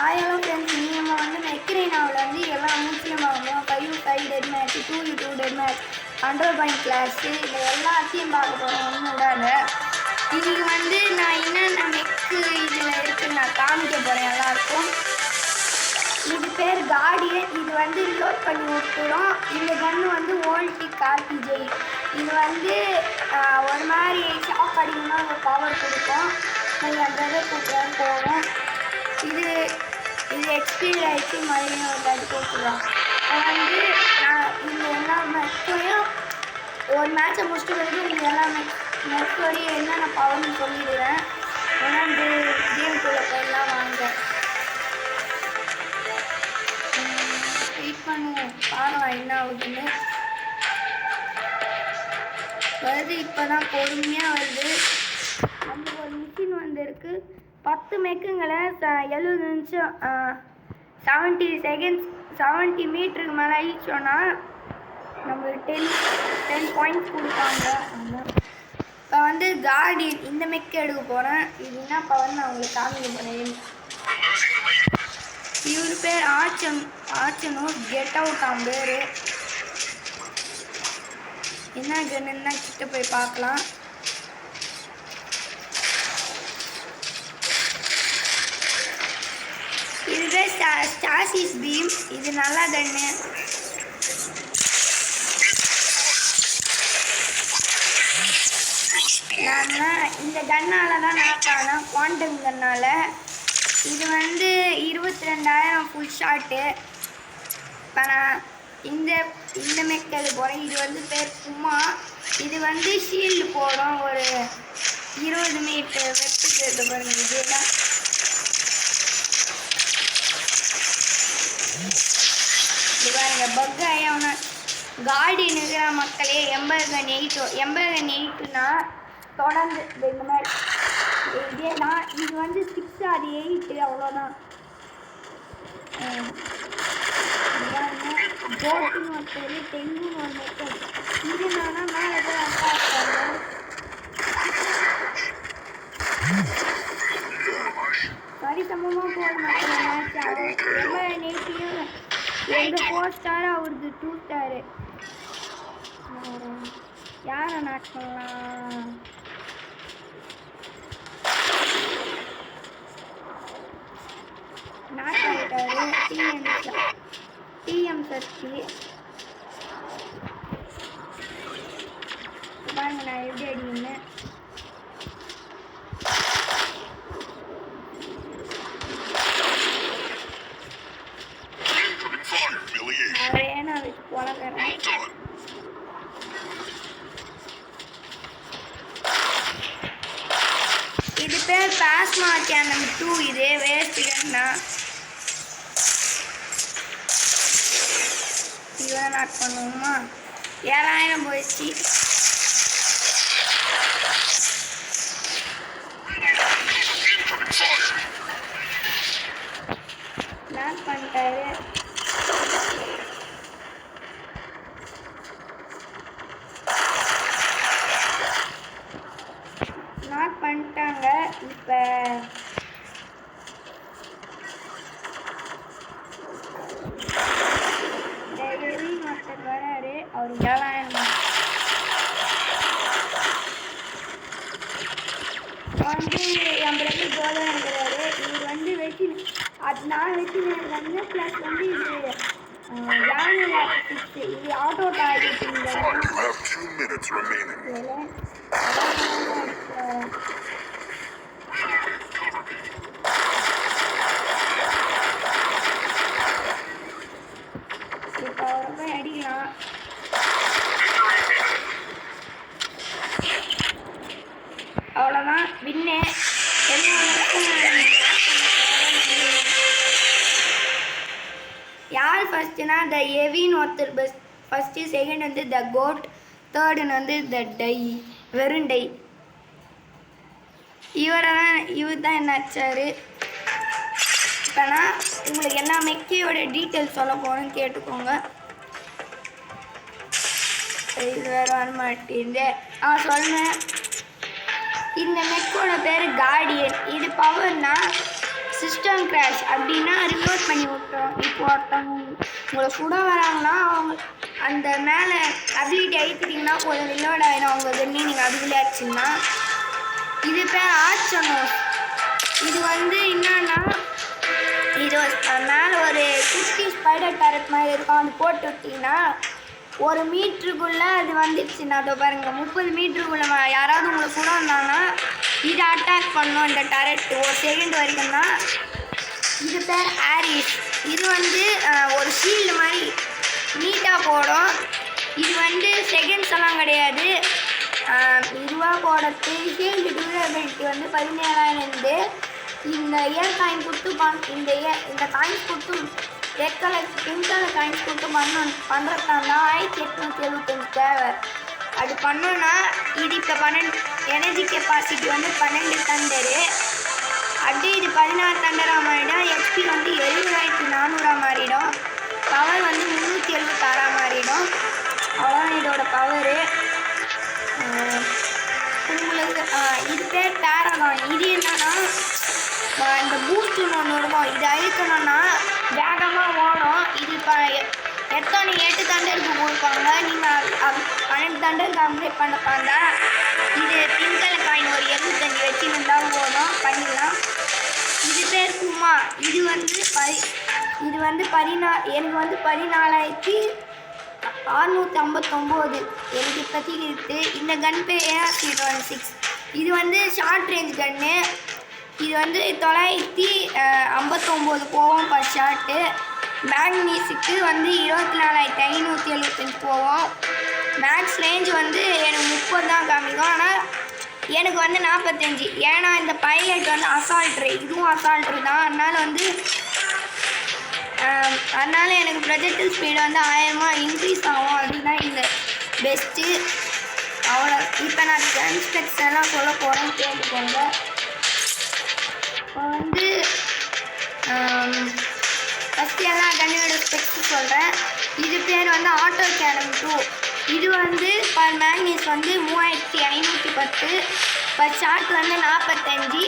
Hello friends, நம்ம வந்து மெக்ரீனாவில் வந்து எல்லாம் முஸ்லீம் ஆகணும் 5 டெட் மேட்ச் 2 டெட் மேட்ச் 100 பாயிண்ட் கிளாஸு இதை எல்லாத்தையும் பார்க்க போகிறோம். ஒன்றுடாது இன்றைக்கி வந்து நான் என்னென்ன மெக்கு இதில் இருக்குன்னு நான் காமிக்க போகிறேன் எல்லாருக்கும். இது பேர் கார்டியன். இது வந்து லோட் பண்ணி விட்டுடும். இந்த கன்று வந்து வோல்டிக் ஆர்பிஜே. இது வந்து ஒரு மாதிரி ஷாக் அடிக்கணும்னா ஒரு பவர் கொடுக்கும். என் பிரதர் கூப்பிட்டு போகும். இது எக்ஸ்பீரியர் ஆகிடுச்சு, மறுபடியும் ஒரு அடி போட்டுருவோம். வந்து நான் இந்த எல்லா மேட்சையும் ஒரு மேட்சை முடிச்சுட்டு வந்து உங்களுக்கு எல்லா மேட்சோடையும் என்னென்ன பவர்னு சொல்லிடுவேன். ஏன்னா இந்த கேமுக்குள்ள போயெல்லாம் வாங்க வெயிட் பண்ணுவோம், பார்க்கலாம் என்ன ஆகுதுன்னு. வருது, இப்போ தான் பொறுமையாக வருது. அந்த ஒரு மிஷின் வந்துருக்கு. 10 மெக்குங்களை 70 நிமிஷம் 70 செகண்ட்ஸ் 70 மீட்டருக்கு மேலே ஆயிடுச்சோன்னா நம்மளுக்கு 10 பாயிண்ட்ஸ் கொடுப்பாங்க. இப்போ வந்து கார்டியன் இந்த மெக்கு எடுக்க போகிறேன். இது என்ன பவர் நான் உங்களுக்கு காமிக்க போகிறேன். இவர் பேர் ஆச்சனும் கெட் அவுட் ஆன் பேர். என்ன கன்னுன்னா கிட்ட போய் பார்க்கலாம். இதுவே ஸ்டாசிஸ் பீம். இது நல்லா கன்னு. நான் இந்த கன்னால் தான் நான் குவாண்டம் கன்னால். இது வந்து 22,000 ஃபுல் ஷாட்டு. இப்போ நான் இந்த மெக்கல் போகிறேன். இது வந்து பேர் சும்மா. இது வந்து ஷீல்டு போடும். ஒரு 20 மீட்டர் வெட்டுக்கு எடுத்து பாருங்கள். இதுதான் பாருங்க பக் ஆகனா கார்டியன் இருக்கிற மக்களே. 80 தொடர்ந்து இந்த மாதிரி இதே தான். இது வந்து 6 அது 8 அவ்வளோதான். போட்டின்னு ஒருத்தர் 10ன்னு ஒன்று இருக்குது. இது என்னன்னா மேலே போய் அட்டாக் சரிசமமாக போட மாட்டேன். மேட்ச் ஆகும். 80 எங்கள் 4 ஸ்டார் அவருக்கு 2 ஸ்டாரு. யாரை நாட் பண்ணலாம்? நாட் ஆகிட்டாரு. டிஎம் சக்தி பாருங்க நான் எப்படி அடிக்கிறேன். இது பேர் பாஸ்மா சேனல் 2. இது வேஸ்ட்டுன்னா இவன் நாட் பண்ணுவோமா? 7000 போயிடுச்சு. நாட் பண்ணிட்டாரு. நாட் பண்ணிட்டாங்க. இப்போ ஒருத்தர் வராரு. அவர் 7000 வந்து என் பிரதர் கோலம் இருக்கிறாரு. இவர் வந்து வெட்டி அது நான் வெட்டினது ப்ளஸ் வந்து இது இது ஆட்டோ டார்கெட். இப்போ அவரை போய் அடிக்கலாம். அவ்வளோதான் வின்னு. யார் ஃபஸ்ட்டுனா த எவின்னு ஒருத்தர் ஃபஸ்ட்டு. செகண்ட் வந்து த கோட். தேர்டுன்னு வந்து த டை வெறும் டை. இவர் தான் என்ன ஆச்சாரு. இப்போ நான் உங்களுக்கு என்ன மெக்கியோட டீட்டெயில்ஸ் சொல்ல போகணும்னு கேட்டுக்கோங்க. இது வேறு வர மாட்டேங்குது. சொன்னேன். இந்த மெக்கோட பேர் கார்டியன். இது பவர்னா சிஸ்டம் கிராஷ் அப்படின்னா ரிவர்ஸ் பண்ணி விட்டோம். இப்போ ஒருத்தவங்க உங்களை சுட வராங்கன்னா அவங்க அந்த மேலே அபிலிட்டி அழித்திட்டிங்கன்னா கொஞ்சம் ரிலோட் ஆகிடும் அவங்க கண்ணி நீங்கள் அது விளையாடுச்சிங்கன்னா. இது பேர் ஆர்ச்சனோஸ். இது வந்து என்னன்னா இது மேலே ஒரு குட்டி ஸ்பைடர் பேரட் மாதிரி இருக்கும். அது போட்டு விட்டிங்கன்னா 1 மீட்டருக்குள்ளே அது வந்துடுச்சுன்னா அதோ பாருங்கள் 30 மீட்டருக்குள்ளே யாராவது உங்களை சுட வந்தாங்கன்னா இதை அட்டாக் பண்ணோம். இந்த டேரட் 1 செகண்ட் வரைக்கும் தான். இது பேர் ஆரிஸ். இது வந்து ஒரு ஷீல்டு மாதிரி நீட்டாக போடும். இது வந்து செகண்ட்ஸ் எல்லாம் கிடையாது, இதுவாக போடுறது. ஷீல்டு டியூரபிலிட்டி வந்து 17,000 இந்த இயர் காயின் கொடுத்து இந்த காயின்ஸ் கொடுத்து red colour pink colour coins கொடுத்து பண்ணுறதுனால 1875 தேவை. அது பண்ணோன்னா இது இப்போ 12 எனர்ஜி கெப்பாசிட்டி வந்து 12 தண்டரு. அப்படியே இது 16 தண்டராக மாறிடும். ஹெச்பி வந்து 70,400 மாறிடும். பவர் வந்து 376 மாறிடும். அவ்வளோதான் இதோட பவரு. உங்களுக்கு இது பேர் டேரகான். இது என்னன்னா இந்த பூஸ்ட்னு ஒன்று இருக்கும். இது அழிக்கணும்னா வேகமாக ஓடும். இது இப்போ எத்தனை 8 தண்டருக்கு கொடுப்பாங்க. நீங்கள் 12 தண்டருக்கு அப்கிரேட் பண்ண பார்த்தா இது பிங்க் கலர் காயின் ஒரு 75 வச்சு இருந்தாலும் போதும், பண்ணிடலாம். இது பேர் சும்மா. இது வந்து எனக்கு வந்து 14,659 எனக்கு இப்போதைக்கு இருக்குது. இந்த கன் பேர் AR-26. இது வந்து ஷார்ட் ரேஞ்ச் கன்னு. இது வந்து 959 போவோம் பர் ஷாட்டு. மேக்னீஸுக்கு வந்து 24,575 போவோம். மேக்ஸ் ரேஞ்ச் வந்து எனக்கு 30 தான் காமிக்கும். ஆனால் எனக்கு வந்து 45. ஏன்னா இந்த பைலட் வந்து அசால்ட்ரு, இதுவும் அசால்ட்ரு தான். அதனால் எனக்கு ப்ரொஜெக்டல் ஸ்பீடு வந்து 1000 இன்க்ரீஸ் ஆகும். அதுதான் இந்த பெஸ்ட்டு. அவ்வளோ. இப்போ நான் கன்ஸ்ட்ரக்ஷன் எல்லாம் சொல்ல போகிறேன், கேட்டுக்கோங்க. இப்போ வந்து ஃபஸ்ட்டு எல்லாம் கன்னோட ஸ்பெக்ஸ் சொல்கிறேன். இது பேர் வந்து ஆட்டோ கேனம் 2. இது வந்து பர் மேக்னீஸ் வந்து 3510, பர் ஷாட் வந்து 45.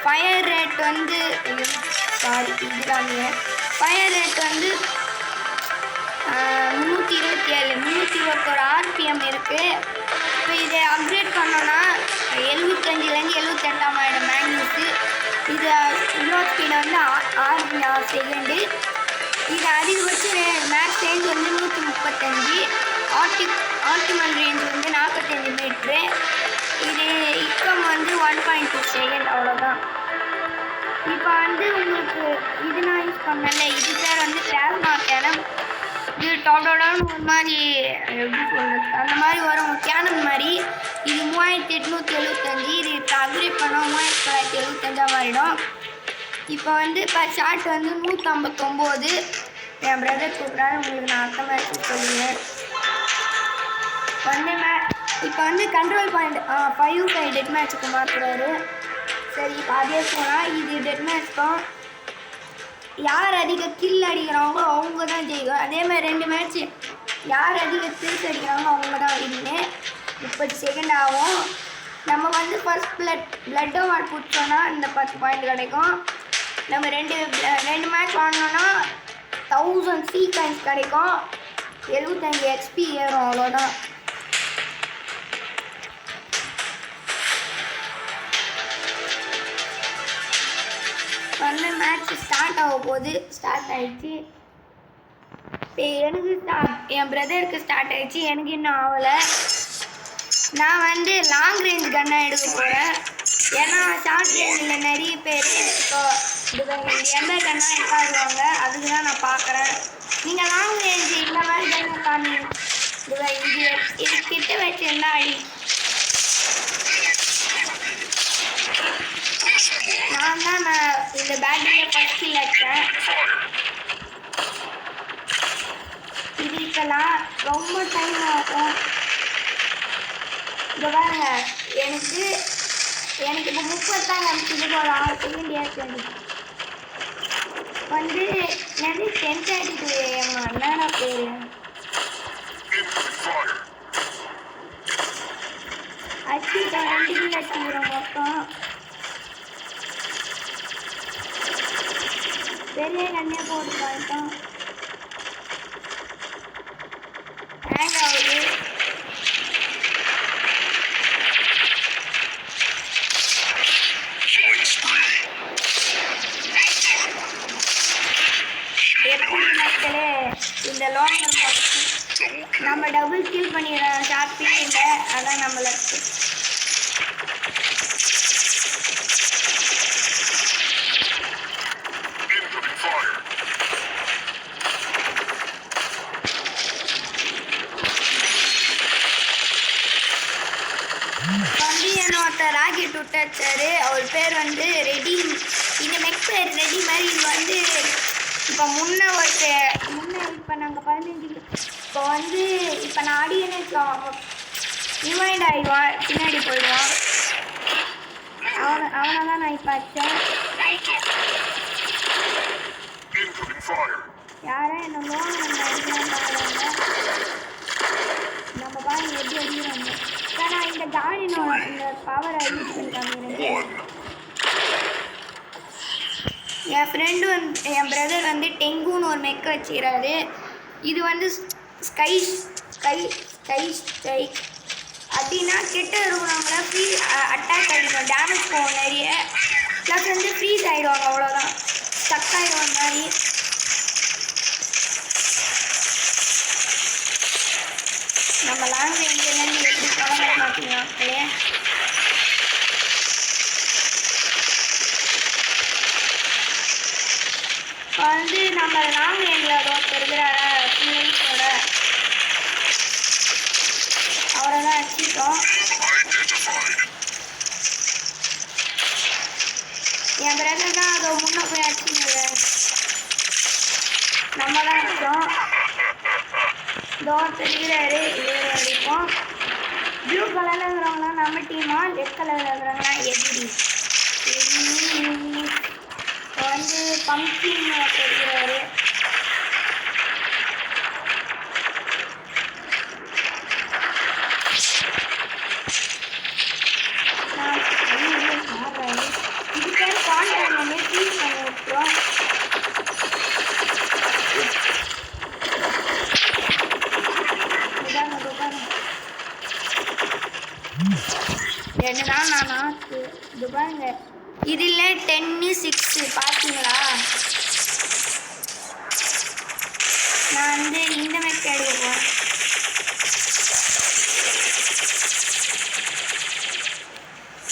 ஃபயர் ரேட் வந்து ஃபயர் ரேட் வந்து 327 RPM இருக்குது. இப்போ இதை அப்கிரேட் பண்ணோன்னா 75லேருந்து 78 ஆகிடும் மேக்னீஸு. இது ரிலோட் ஸ்பீடு வந்து 6 செகண்டு. இது அதிகபட்ச மேக்ஸ் ரேஞ்ச் வந்து 135. ஆப்டிமல் ரேஞ்ச் வந்து 45 மீட்ரு. இது இக்கம் வந்து 1.2 செகண்ட். அவ்வளோதான். இப்போ வந்து உங்களுக்கு இது நான் யூஸ் பண்ணல. இது பேர் வந்து பிளாஸ்மா கேனம். இது டோட்டோடான்னு ஒரு மாதிரி எப்படி சொல்கிறது அந்த மாதிரி வரும் கேனன் மாதிரி. இது 3875. இது இப்போ அப்கிரேட் பண்ணோம் 3975 மாறிடும். இப்போ வந்து பர் ஷாட் வந்து 159. என் பிரதர் கூப்பிட்றாரு, உங்களுக்கு நான் அர்த்தமாக சொல்லுவேன். வந்து இப்போ வந்து கண்ட்ரோல் பாயிண்ட் 5 டெட் மேட்ச்சுக்கு மாற்றுறாரு. சரி, இப்போ அதே போனால் இது டெட் மேட்ச் தான். யார் அதிக கில் அடிக்கிறாங்களோ அவங்க தான் ஜெயிக்கும். அதேமாதிரி 2 மேட்ச்சு யார் அதிக கில்ஸ் அடிக்கிறாங்களோ அவங்க தான் வின்னு. 30 செகண்ட் ஆகும். நம்ம வந்து ஃபர்ஸ்ட் பிளட் அவார்ட் பிடிச்சோன்னா இந்த 10 பாயிண்ட் கிடைக்கும். நம்ம ரெண்டு மேட்ச் வாங்கினோன்னா 1000 C காயின்ஸ் கிடைக்கும். 75 XP ஏறும். அவ்வளோதான். வந்து மேட்ச் ஸ்டார்ட் ஆக போகுது. ஸ்டார்ட் ஆகிடுச்சு. இப்போ எனக்கு என் பிரதருக்கு ஸ்டார்ட் ஆகிடுச்சு. எனக்கு இன்னும் ஆகலை. நான் வந்து லாங் ரேஞ்ச் கன்னாக எடுக்க போகிறேன். ஏன்னா ஷார்ட் ரேஞ்சில் நிறைய பேர் இப்போ எந்த கன்னாக எடுக்காடுவாங்க. அதுக்கு தான் நான் பார்க்குறேன். நீங்கள் லாங் ரேஞ்சு இந்த மாதிரி கன்னை காமி இது கிட்ட வச்சுருந்தா அடி. நான் இந்த பேட்டில் ஃபஸ்ட் கில் அடித்தேன். இதுக்கெல்லாம் ரொம்ப டைம் ஆகும். இங்கே பாருங்க, எனக்கு இப்போ 30 தான் அனுப்பிச்சு ஒரு 6 செகண்ட் ஏற்கனவே வந்து நிறைய 10:32 AM என்னடா பேர் அச்சு 2 கில் அடிச்சுக்கிறோம் மொத்தம். பெரிய கண்ணே போட்டு பார்த்தோம். ஹேங் ஆகுது. எப்படி மக்களே இந்த லாங் நம்ம டபுள் கில் பண்ணிடுறோம். ஷார்ப்பே இல்லை, அதான் நம்மளுக்கு வந்து என்னோட ராக்கெட் விட்டாச்சாரு. அவர் பேர் வந்து ரெடி. இந்த மெக் பேர் ரெடி மாதிரி. இது வந்து இப்போ முன்ன இப்போ நாங்கள் 15 இப்போ வந்து இப்போ நான் ஆடியனே ரிமைண்ட் ஆகிடுவான், பின்னாடி போயிடுவான். அவனை தான் நான் இப்போ அடித்தேன். யாரா என்ன லோன் அடிக்கலாம் பார்க்குறாங்க. நம்ம பாருங்க எப்படி அடிக்கிறாங்க. நான் இந்த காடினோட இந்த பவரை யூஸ் பண்ணி காமிக்கிறேன். என் ஃப்ரெண்டு வந்து என் பிரதர் வந்து டெங்குன்னு ஒரு மெக்க வச்சுக்கிறாரு. இது வந்து ஸ்கை அப்படின்னா கெட்ட இருக்கிறவங்கள ஃப்ரீ அட்டாக் ஆகிடும், டேமேஜ் போகும் நிறைய. ப்ளஸ் வந்து ஃப்ரீஸ் ஆகிடுவாங்க, அவ்வளோதான். ஸ்டக் ஆகிடுவாங்க மாதிரி. நம்ம லாங்குவேஜ்லேருந்து எப்படி பழக மாட்டீங்க மக்களே. இப்போ வந்து நம்ம லாங்குவேஜில் ஒருத்தர் இருக்கிறாரா பிள்ளைங்களோட, அவரை தான் அடிச்சிட்டோம். என் பிரதர் தான் அதை முன்னே போய் அடிச்சுங்க. நம்ம தான் அடித்தோம். தோர் தெரிகிறாரு, இவர் அடிப்போம். ப்ளூ கலரில் இருக்கிறவங்களாம் நம்ம டீமா, ரெட் கலரில் இருக்கிறவங்களாம் எதிரி. இப்போ வந்து பம்ப்கின் தெரிகிறாரு. இது பேர் கான்டாக்ட் வந்து ட்ரீட் பண்ணி விட்டுரும். என்னதான் நான் இது பாருங்க, இதில் 10-6 பார்த்தீங்களா? நான் வந்து இந்த மெக் அடிப்போம்.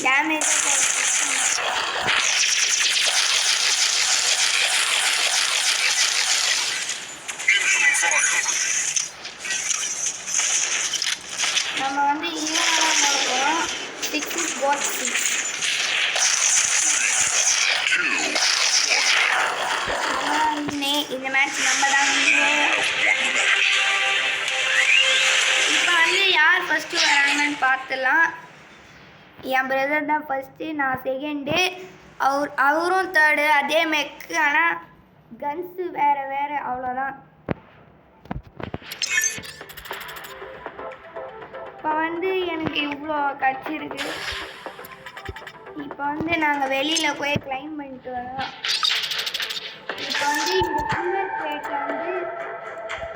டேமேஜ் நம்ம வந்து ஈவனாக போகிறோம். 6 bot 6. இந்த மேட்ச் நம்ம தான். இப்போ வந்து யார் ஃபஸ்ட்டு வராங்கன்னு பார்த்துலாம். என் பிரதர் தான் ஃபஸ்ட்டு, நான் செகண்டு, அவரும் தேர்டு. அதே மெக்கு, ஆனால் கன்ஸு வேறு அவ்வளோதான். இப்போ வந்து எனக்கு இவ்வளோ கிடச்சிருக்கு. இப்போ வந்து நாங்கள் வெளியில் போய் கிளைம் பண்ணிட்டு வரோம். இப்போ வந்து இந்த சில்வர் பிளேட்டில் வந்து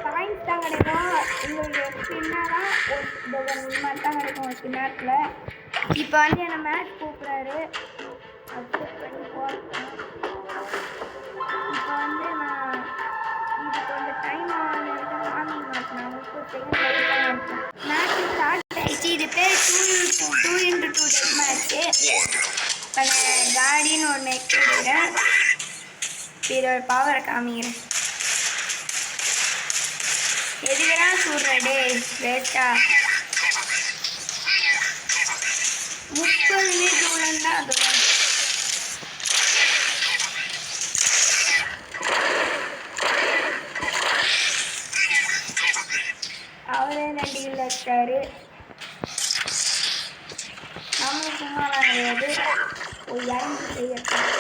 பாயிண்ட்ஸ் தான் கிடைக்கும். உங்களுக்கு ஸ்பின்னாக ஒரு மாதிரி தான் கிடைக்கும் ஒரு ஸ்பின்னத்தில். இப்போ வந்து என்னை மேட்ச் கூப்பிட்றாரு, அக்செப்ட் பண்ணி போகிறேன். இப்போ வந்து நான் இது கொஞ்சம் டைம் ஆகிட்டு வாங்கிங்க மாட்டேன். 30 செகண்ட் வரைக்கும் மேட்ச் ஸ்டார்ட் ஆகிடுச்சு. இது பேர் 2x2 டெத் மேட்ச்சு. இப்போ நான் காடின்னு ஒரு மெக் எடுக்கிறேன். இது ஒரு பவரை காமிக்கிறேன். எதுக்குதான் சொல்கிறேன் டே வேஸ்ட்டா. 30 மினிட் உள்ளா அதுதான். அவரே 2 கில் வச்சாரு. நம்மளும் சும்மா கிடையாது, ஒரு இறங்கி செய்யணும்.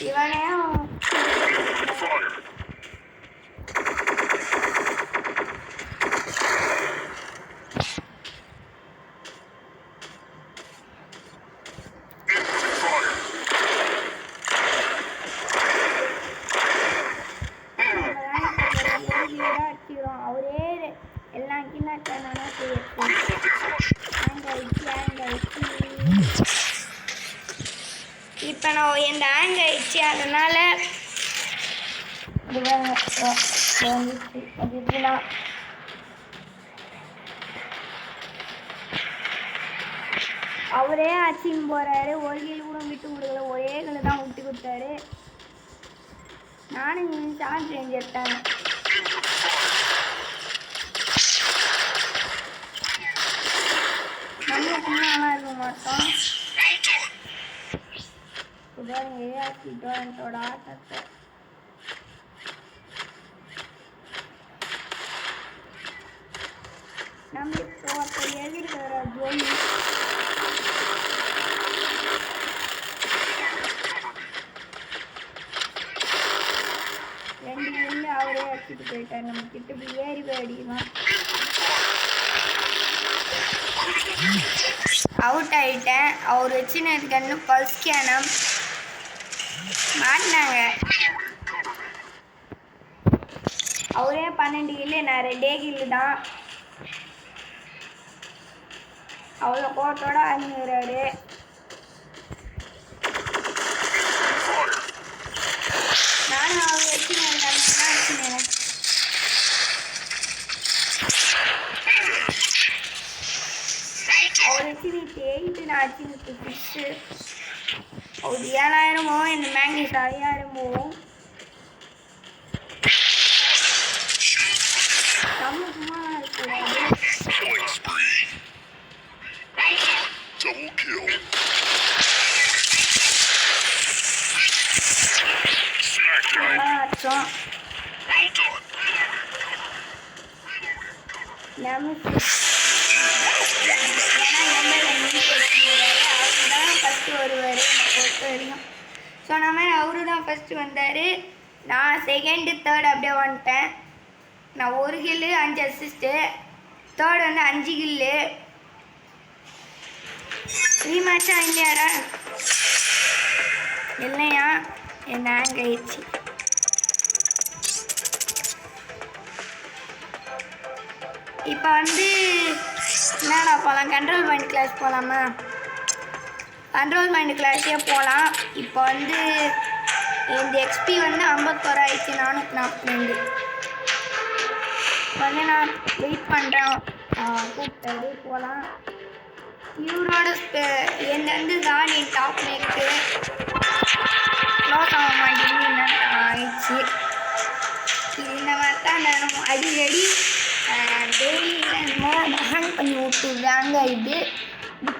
இவனையும் ஆயிடுச்சு. அதனால அவரே அச்சின்னு போறாரு. ஒரு கீழ் கூட விட்டு கொடுக்கல, ஒரே கீழ் தான் விட்டு கொடுத்தாரு. நானும் ஷார்ட் ரேஞ்ச் எடுத்தேன். நம்ம சும்மாலாம் இருக்க மாட்டோம். ஏஆர்சிட்டோட ஆட்டத்தை நம்ம இப்போ எதிர்க்கிற ஜோலி ரெண்டு கில்லு அவரே அடிச்சுட்டு போயிட்டார். நம்ம கிட்ட போய் ஏறி போய் அடிக்கலாம். அவுட் ஆயிட்டேன். அவர் வச்சுனதுக்கு பல்ஸ் கேனம் மாட்டினாங்க. அவரே 12 கில்லு, நான் 2 கில்லு தான். அவ்வளோ கோட்டோட அணுகிறாரு. நானும் அவர் வச்சுனேன். அவர் வச்சு 8 நான் அடிச்சு 6. ஒரு 7000மோ இந்த மேங்கஸ் 5000மோ நம்ம சும்மா இருக்கக்கூடாது. அடிச்சோம். சொன்ன மாதிரி அவரு தான் ஃபஸ்ட்டு வந்தார். நான் செகண்டு தேர்ட் அப்படியே வந்துட்டேன். நான் 1 கில்லு 5 அசிஸ்ட்டு, தேர்ட் வந்து 5 கில்லு. ரீமேட்சா இல்லையாரா இல்லையா? என் ஹேங் ஆயிடுச்சு. இப்போ வந்து என்னடா போகலாம், கண்ட்ரோல் பாயிண்ட் கிளாஸ் போகலாமா? கண்ட்ரோல் பாயிண்ட் கிளாஸே போகலாம். இப்போ வந்து இந்த எக்ஸ்பி வந்து 51 ஆயிடுச்சு. 442 வந்து நான் வெயிட் பண்ணுறேன். கூப்பிட்டாரு போகலாம். இவரோட எந்த கார்டியன் டாப் நெக்கு க்ளோஸ் ஆக மாட்டேங்குது ஆயிடுச்சு. இது இந்த மாதிரி தான் நான் அடிக்கடி டெய்லி ஹேங் பண்ணி விட்டுருவாங்க. இது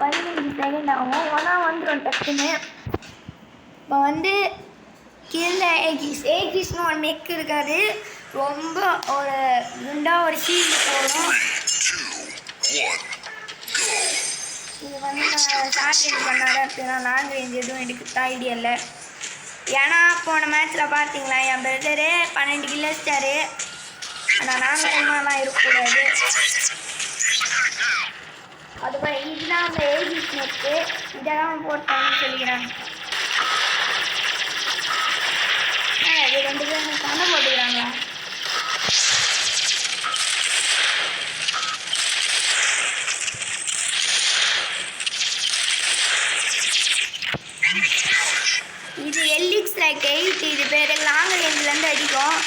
15 செகண்ட் ஆகும். ஆனால் வந்துடும் டக்குன்னு. இப்போ வந்து கீழே ஏகிஸ்னு ஒரு நெக் இருக்காது. ரொம்ப ஒரு குண்டாக ஒரு ஷீல்டு போடும். இது வந்து நான் ஷார்ட் ரேஞ்ச் பண்ணாத அப்படின்னா லாங் ரேஞ்ச் எதுவும் எடுக்க ஐடியா இல்லை. ஏன்னா போன மேட்ச்சில் பார்த்தீங்களா என் பிரதரு 12 கிலோ ஸ்டாரு. ஆனால் நாங்கள் சும்மாலாம் இருக்கக்கூடாது. அதுக்கப்புறம் இதுதான் அந்த ஏஜிஸ் நெட்டு. இதெல்லாம் போட்டாங்கன்னு சொல்லிக்கிறாங்க. இது 2 பேரும் சண்டை போட்டுக்கிறாங்களா? இது LX-8. இது பேர் லாங் ரேஞ்சிலேருந்து அடிக்கும்.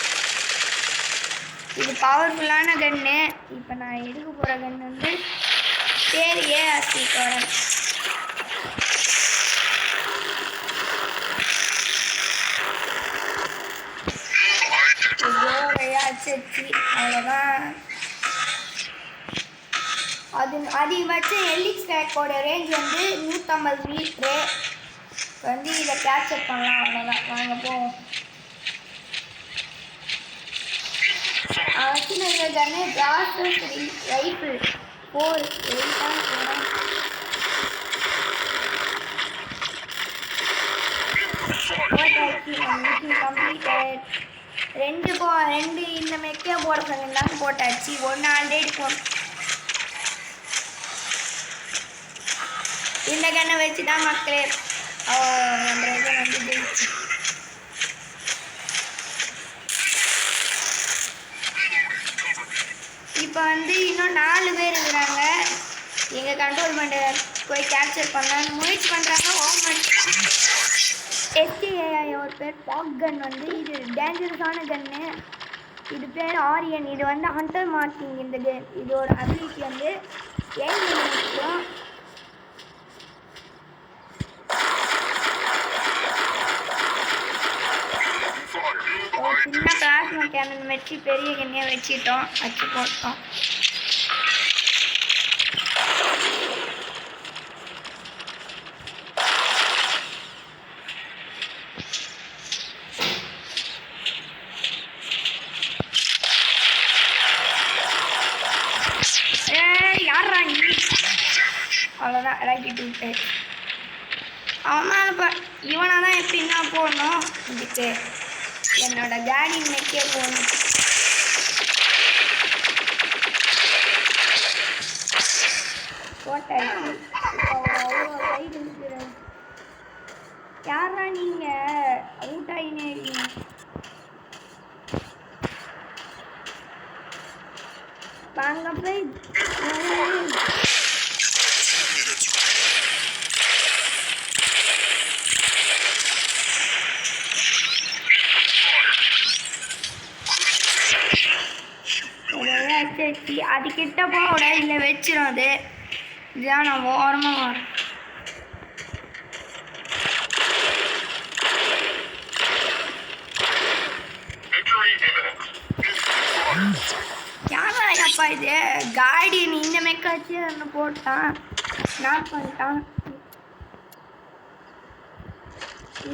இது பவர்ஃபுல்லான கன்று. இப்போ நான் எடுக்க போகிற கன்று வந்து பேர் ஏஆர்சிட்டோட. அடிச்சு அவ்வளோதான். அது அதிகபட்சம் LX-8ஓட ரேஞ்ச் வந்து 150 மீட்ரு. வந்து இதை கேப்சர் பண்ணலாம். அவ்வளோதான். வாங்க போவோம். வச்சுன்னு கன்னு ஜாஸ்தி ரைஃபிள் 4 8 கம்ப்ளீட்டட். 2 இந்த மெக்கே போட சொன்னாங்க, போட்டாச்சு. 1 ஆல்ரெடி இந்த கண்ணை வச்சு தான் மக்களே வந்து ஜெயிச்சு. இப்போ வந்து இன்னும் 4 பேர் இருக்கிறாங்க. எங்கள் கண்ட்ரோல் பண்ண போய் கேப்சர் பண்ணலான்னு முயற்சி பண்ணுறாங்க. SKAI ஒரு பேர் பாக் கன் வந்து இது டேஞ்சரஸான கன்னு. இது பேர் ஆரியன். இது வந்து ஹண்டர் மார்க்கிங். இந்த கேம் இதோட அபிலிட்டி வந்து எய்ம் பண்ணிக்கிறோம். ஒரு சின்ன பிளாஸ்மா கேனன் வச்சு பெரிய கண்ணியை வச்சுட்டோம், வச்சு போட்டோம். அவ்வளோதான் இறக்கிட்டு விட்டேன். அவனால் இவனை தான் எப்படின்னா போடணும். இதுக்கு என்னோட காடி நெக்கே போகணும். போட்டாச்சு. அவ்வளோ சைடு இருக்கிறேன். யாரா நீங்கள் அவுட் ஆகினே இருக்கீங்க? வாங்க போய் அது கிட்ட போட இல்லை வச்சிடும். அது இதுதான் நான் ஓரமாக வரேன். யாரா அப்பா இது காடி இந்த மெக்காச்சு ஒன்று போட்டான், நாட் பண்ணிட்டான்.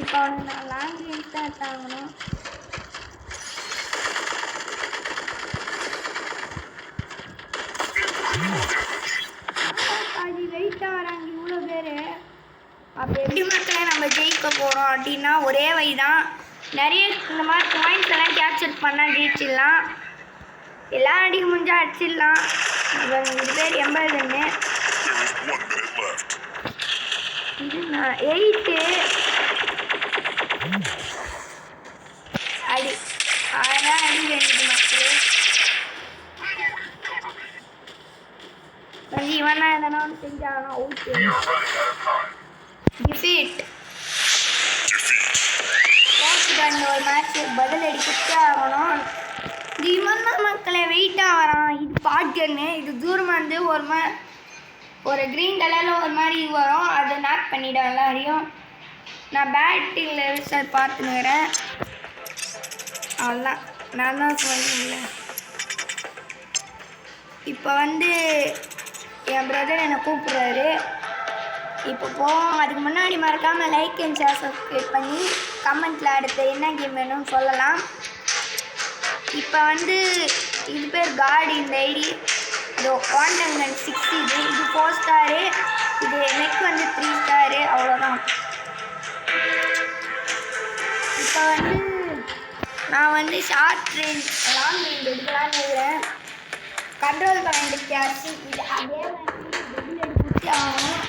இப்போ நான் லாங் ரேஞ்ச் தான் எடுத்தாங்கணும். அது வெயிட்டாக வராங்க இவ்வளோ பேர். அப்போ எப்படி மக்களை நம்ம ஜெயிக்க போகிறோம் அப்படின்னா ஒரே வழி தான். நிறைய இந்த மாதிரி பாயிண்ட்ஸ் எல்லாம் கேப்சர் பண்ணால் ஜெயிச்சிடலாம். எல்லாம் அடிக்க முடிஞ்சால் அடிச்சிடலாம். இது பேர் 80. இது நான் 8 அடி. அதெல்லாம் அடி வேண்டியது மக்களே. வந்து இவனா எதனா ஒன்று செஞ்சானா ஓகே. டிஃபீட் போஸ்ட் ஒரு மேட்ச் பதிலடி குட்டே ஆகணும். இது இவன் தான் மக்களை வெயிட்டாக வரான். இது பாட்கன்னு. இது தூரமாக இருந்து ஒரு க்ரீன் கலரில் ஒரு மாதிரி வரும். அதை நாக் பண்ணிவிடும் எல்லாரையும். நான் பேட்டிங்கில் ரிசல்ட் பார்த்துனுக்கிறேன். அவ்வளோதான், நான் தான் சொல்லிங்களேன். இப்போ வந்து என் பிரதர் என்னை கூப்பிட்றாரு. இப்போ போவோம். அதுக்கு முன்னாடி மறக்காமல் லைக் அண்ட் ஷேர் சப்ஸ்கிரைப் பண்ணி கமெண்ட்டில் அடுத்து என்ன கேம் வேணும்னு சொல்லலாம். இப்போ வந்து இது பேர் காடி. இந்த ஐடி இதோ குவாண்டம் கன் 6 இது 4 ஸ்டாரு. இது நெக் வந்து 3 ஸ்டாரு. அவ்வளோதான். இப்போ வந்து நான் வந்து ஷார்ட் ரேஞ்ச் லாங் ரேஞ்ச் எடுக்கலான்னு இருக்கிறேன். Control point catchy. இது அதே மாதிரி எடுத்து ஆகணும்.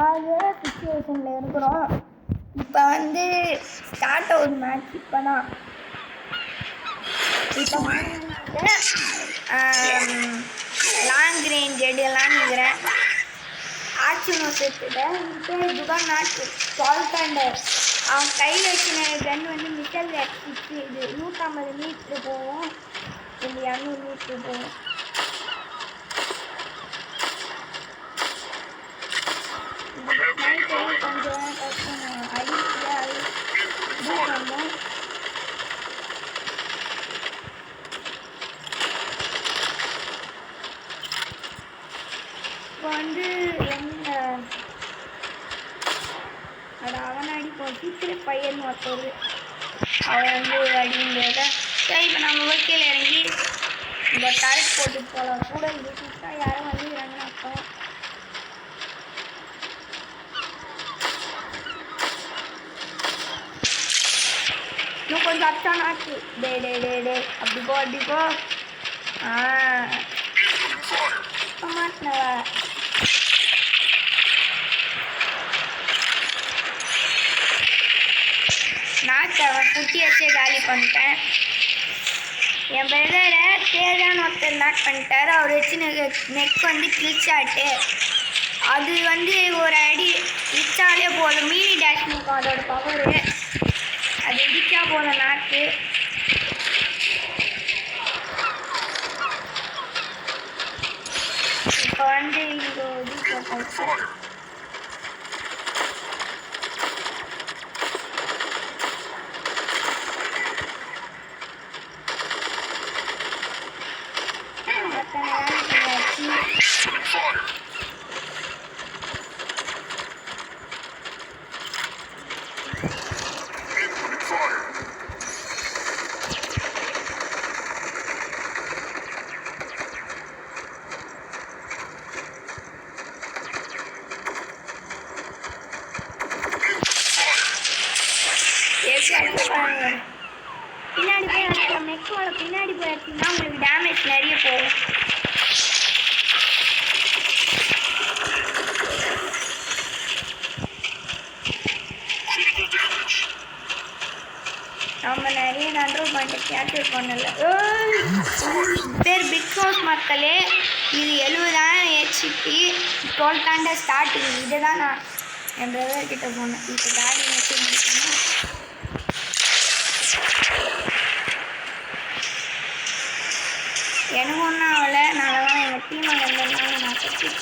அதே சுச்சுவேஷனில் இருக்கிறோம். இப்போ வந்து ஸ்டார்ட் அவுட் மேட்ச். இப்போ தான் லாங் ரேஞ்ச் எடுக்கலான்னு இருக்கிறேன். ஆக்ஷனும் சேர்த்துட்டேன். இப்போ இதுதான் நாட்டு 12 அண்டர். அவன் கையில் வச்சுன கன் வந்து மிசல் அடிச்சு. இது 150 மீட்ரு போகும். இது 200 மீட்ரு போகும். கொஞ்சம் கஷ்டம் அடிப்போம். இப்போ வந்து என்ன அது அவனை அடிப்போம். சீக்கிரம் பையன் ஒருத்தர் அவன் வந்து அடிங்கிறத. சரி, இப்போ நம்ம ஒர்க்கையில் இறங்கி இந்த டேரக்ட் போட்டு போகலாம். கூட இது சுத்தா யாரும் வந்துக்கிறாங்கன்னு அர்த்தம். இன்னும் கொஞ்சம் அப்டான் ஆச்சு. டே டே டே டே அப்படி போ அப்படி போ. மாட்டினவ நாட்டை அவன் குட்டி வச்சே காலி பண்ணிட்டேன். என் பிரதரை தேவையான ஒருத்தர் நாட் பண்ணிட்டாரு. அவர் வச்சு நெக் வந்து கிளிச் ஆட்டு. அது வந்து ஒரு அடி இடிச்சாலே போதும். மீனி டேஷ் இருக்கும் அதோட பவரு. அது இடிச்சா போதும் நாக்கு. இப்போ வந்து இங்கே இது போட்டாச்சு. பின்னாடி போய் அடிச்சோம். நெக்கோட பின்னாடி போய் அடிச்சோம்னா உங்களுக்கு டேமேஜ் நிறைய போகும். நம்ம நிறைய கண்ட்ரோல் பண்ணிட்டு கேப்சர் பண்ணல. பேர் பிக் ஹவுஸ் மக்களே. இது 70,000 ஹெச்பி 12 ஸ்டார்டிங். இதுதான் நான் என் பிரதர் கிட்ட போனேன். இப்போ காடி வச்சு முடிச்சோன்னா எனக்கு ஒன்றும் ஆகலை. நான் தான் எங்கள் டீமை வந்ததுனால நான் கற்றுச்சேன்.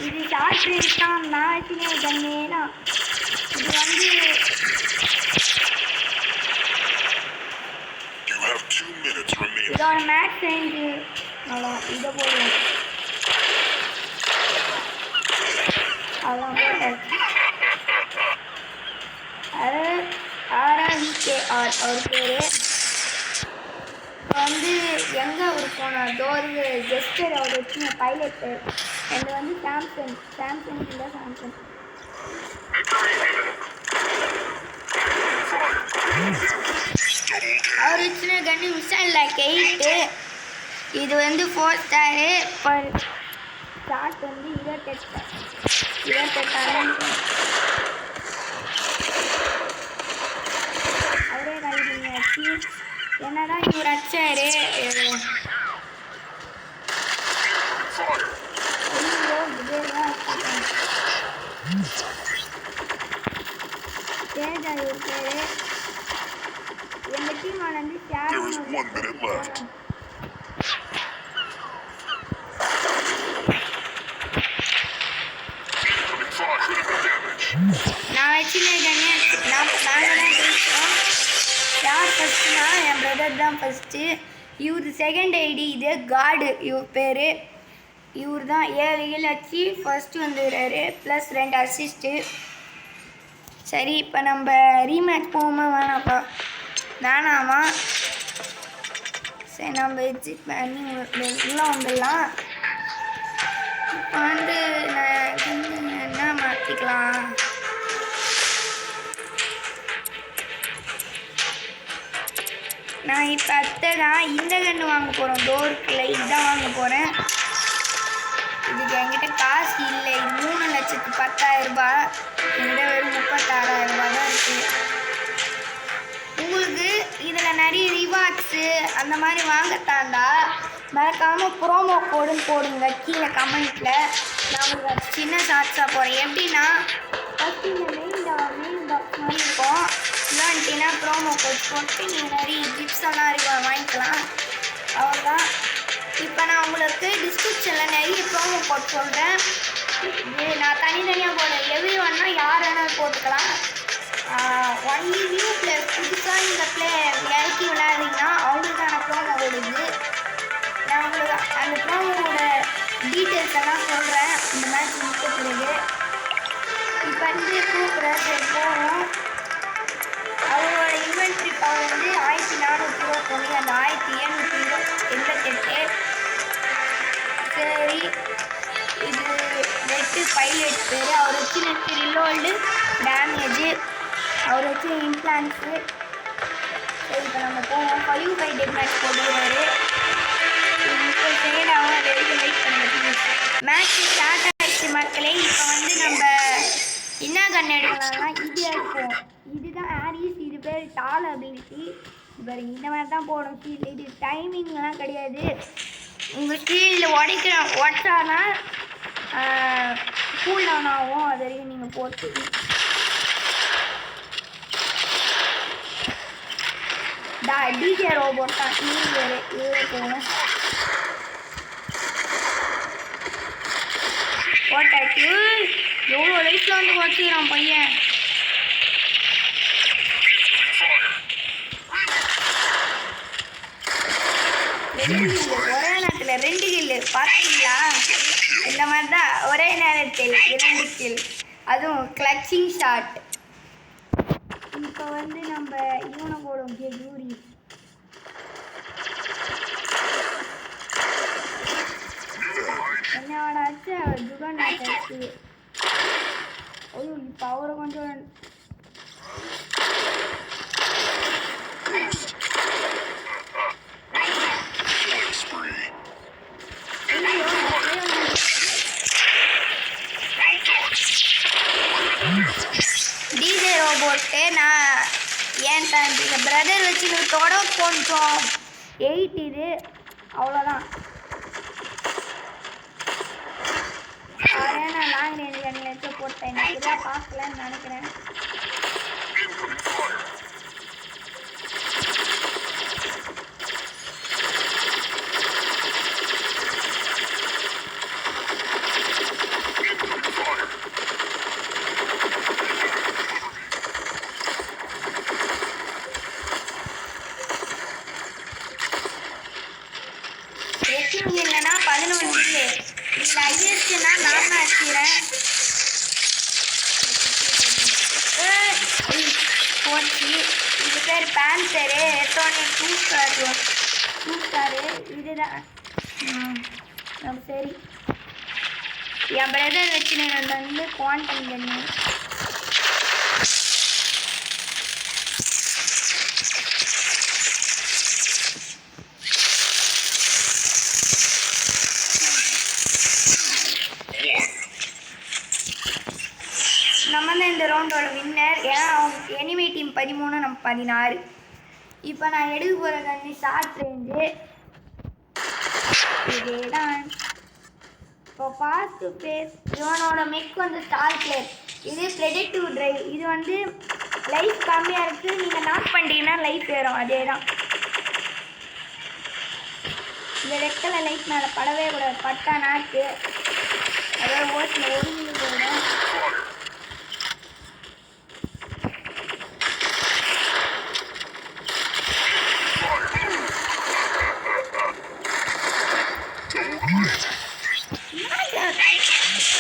இது ஷார்ட் ரேஞ்ச் தான். நான் வச்சுனே கண்ணே தான். இது வந்து இதோட மேக்ஸ் ரேஞ்சு அவ்வளோ. இதை போடுவோம். அதெல்லாம் போட்டாச்சு. அது RRVKR அவர் பேர். இப்போ வந்து எங்கே அவர் போனார் டோரு ஜெஸ்டர் அவர் வச்சுங்க பைலட்டு. எனக்கு வந்து சாம்சங் இல்லை சாம்சங். அவர் வச்சுன கண்ணு மிசைல் லைக் 8. இது வந்து 4 ஸ்டாரு. பர் ஷாட் வந்து 28 அவரே கழிப்பாச்சு. என்னதான் இவர் அச்சாரு. தேஜா இவர் பேரு. எங்கள் டீம் வந்து நான் வச்சுருக்கேன். நாங்கள் தான் பேசுகிறோம். யார் ஃபஸ்ட்டுனா என் பிரதர் தான் ஃபஸ்ட்டு. இவர் செகண்ட் ஐடி. இது காடு இவர் பேர். இவர் தான் 7 வச்சு ஃபஸ்ட்டு வந்துடுறாரு. Plus 2 assist. சரி இப்போ நம்ம ரீமேட்ச் போவோமா வேணாப்பா? வேணாமா? சரி நம்ம எக்ஸிட் பண்ணி உள்ளே வந்துடலாம். இப்போ வந்து நான் என்ன மாற்றிக்கலாம்? நான் இப்போ தான் இந்த கன்று வாங்க போகிறோம். டோருக்கு இதுதான் வாங்க போகிறேன். இதுக்கு என்கிட்ட காசு இல்லை. இது 3,10,000. என்கிட்ட வெறும் 36,000 தான் இருக்குது. உங்களுக்கு இதில் நிறைய ரிவார்ட்ஸு அந்த மாதிரி வாங்கத்தாண்டா மறக்காமல் ப்ரோமோ கோடுன்னு போடுங்க கீழே கமெண்ட்டில். நான் உங்களுக்கு அது சின்ன ஷார்ட்ஸாக போகிறேன். எப்படின்னா ஃபஸ்ட்டு இந்த மெயின் பாக்ஸ் மாதிரி இருக்கும். இல்லான்ட்டினா ப்ரோமோ கோட் போட்டு நீங்கள் நிறைய கிஃப்ட்ஸ் எல்லாம் இருக்கும் வாங்கிக்கலாம். அவ்வளோதான். இப்போ நான் உங்களுக்கு டிஸ்கிரிப்ஷனில் நிறைய ப்ரோமோ கோட் சொல்கிறேன். இது நான் தனித்தனியாக போடுறேன். எவ்ரி ஒன்னா யார் வேணாலும் போட்டுக்கலாம். ஒன்லி நியூ பிளேயர் புதுசாக இந்த இறக்கி விளையாடுறீங்கன்னா அவங்களுக்கான ப்ரோமோ கோட் இது. நான் உங்களுக்கு அந்த ப்ரோமோட டீட்டெயில்ஸ் எல்லாம் சொல்கிறேன் இந்த மேட்ச் முடிக்க பிறகு. இப்போ வந்து கூப்பிட்றேன். சரி போகணும். அவரோட இன்வென்ட்ரி பவர் வந்து 1421. அந்த 1788. சரி இது நெட்டு பைலட் பேர். அவர் வச்சு நெட்டு ரிலோல்டு டேமேஜு. அவர் வச்சு இம்ப்ளான்ஸு. சரி இப்போ நம்ம போவோம். 5 டெட் மேட்ச் போட்டுக்கிறாரு. இப்போ செகண்ட் ஆகும். அது வரைக்கும் வெயிட் பண்ணுறது. மேட்ச் ஸ்டார்ட் ஆகிடுச்சு மக்களே. இப்போ வந்து நம்ம என்ன கன் எடுக்கலாம்னா இது எடுப்போம். இதுதான் ஆரிஸ். இது பேர் டால் அபிலிட்டி. இப்போ இந்த மாதிரி தான் போடணும். இது டைமிங்லாம் கிடையாது. உங்கள் ஸ்க்ரீனில் உடச்சானா கூல் டவுன் ஆகும். அது வரைக்கும் நீங்கள் போட்டு டிஜே ரோபோட் தான் இதில் போகணும். போட்டாச்சு. எவ்வளோ லைஃப்பில் வந்து வச்சுக்கிறான் பையன். ஒரே நேரத்தில் 2 கில்லு பார்த்தீங்களா? இந்த மாதிரி தான் ஒரே நேரத்தில் 2 கில், அதுவும் கிளச்சிங் ஷாட். இப்போ வந்து நம்ம இவனை போடும் ஜூரி. என்னோடாச்சு ஜுகன் ஆச்சு. இப்போ அவரை கொஞ்சம் டிஜே ரோபோட்டு. நான் ஏன் என் பிரதர் வச்சு தொட கொஞ்சம் 8 இது அவ்வளோதான். நான் லாங் ரேஞ்ச் கண்ணில் வச்சு போட்டேன். நான் இதெல்லாம் பார்க்கலன்னு நினைக்கிறேன். இல்லைன்னா 11 இல்லை. இதில் ஐஎஸ்னா நான் தான் அடிக்கிறேன். போச்சு. இது பேர் பேன்சரு. எத்தோடனே 2 ஸ்டாரு. இதுதான் சரி. என் பிரதர் வச்சுன்னு வந்து குவாண்டம் கண்ணு. நம்ம தான் இந்த ரவுண்டோட வின்னர். ஏன்னா அவங்க எனிமி டீம் 13, நம்ம 16. இப்போ நான் எடுக்க போகிற கண்ணு ஷார்ட் ரேஞ்சு. இதேதான். இப்போ ஃபாஸ்ட் பேஸ். இவனோட மெக் வந்து ஸ்டார் பிளேயர். இது ப்ரெடிக்டிவ் ட்ரைவ். இது வந்து லைஃப் கம்மியாக இருக்குது. நீங்கள் நாக் பண்ணிட்டீங்கன்னா லைஃப் ஏறும். அதே தான். இந்த ரெக்கலை லைஃப் மேலே படவே கூடாது. பட்டா நாக்கு அதாவது ஓட்டில் ஒழுங்கு போயிடும்.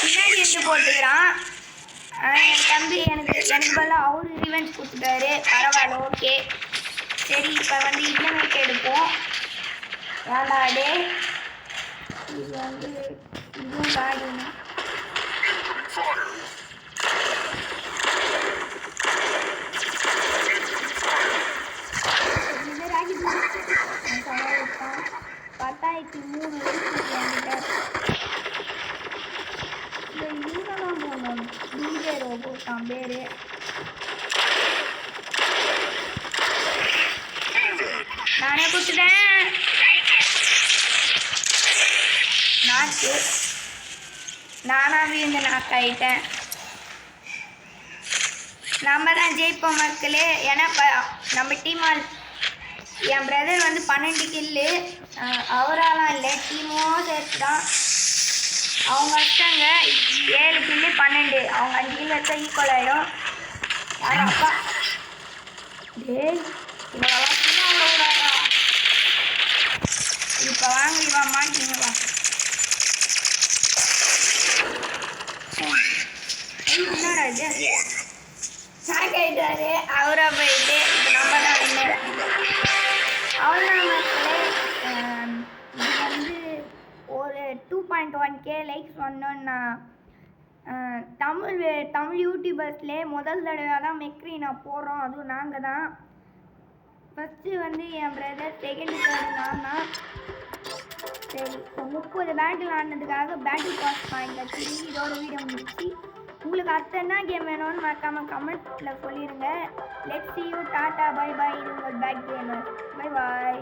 பின்னாடி எடுத்து போட்டுக்கிறான் என் தம்பி. எனக்கு பதிலாக அவரு ரிவென்ஸ் கொடுத்துட்டாரு. பரவாயில்ல, ஓகே. சரி, இப்போ வந்து இன்டர்நெட் எடுப்போம். வேண்டாடே. இது வந்து இதுவும் காடினா பத்தாயிரத்தி 3 போகணும். டிஜே ரோபோட் தான் பேர். நானே கொடுத்துட்டேன். நாக்கு நானாவே இந்த நாக்காயிட்டேன். நம்ம தான் ஜெயிப்போம் மக்களே. ஏன்னா நம்ம டீமால் என் பிரதர் வந்து 12 கில்லு. அவராலாம் இல்லை, டீமோ சேர்த்து தான். அவங்க வச்சாங்க 7 கில்லு 12. அவங்க 5 கில்லு வச்சா ஈக்குவல் ஆகிடும். யாரும் அப்பா டேய் இவெல்லாம் அவ்வளோடாடா. இப்போ வாங்க, இவா மாட்டிங்களா? என்னடா இது? ஷாக் ஆகிட்டாரு. அவராக போயிட்டு நம்ம தான் வின்னர். அவ்வளோதான் மக்களே. இது வந்து ஒரு 2.1K லைக்ஸ் வந்தோன்னா தமிழ் யூடியூபர்ஸ்லேயே முதல் தடவையாக தான் மெக்ரீனா போடுறோம். அதுவும் நாங்கள் தான். ஃபஸ்ட்டு வந்து என் பிரதர், செகண்ட் தேர்டு நான் தான். சரி, இப்போ 30 பேட்டில் ஆடினதுக்காக பேட்டில் பாஸ் பாயிண்ட் வச்சு இதோட வீடியோ முடிச்சு. உங்களுக்கு அடுத்த என்ன கேம் வேணும்னு மறக்காமல் கமெண்ட்டில் சொல்லிடுங்க. Let's see you, tata, bye bye. இது உங்கள் பேக் கேமர். Bye bye.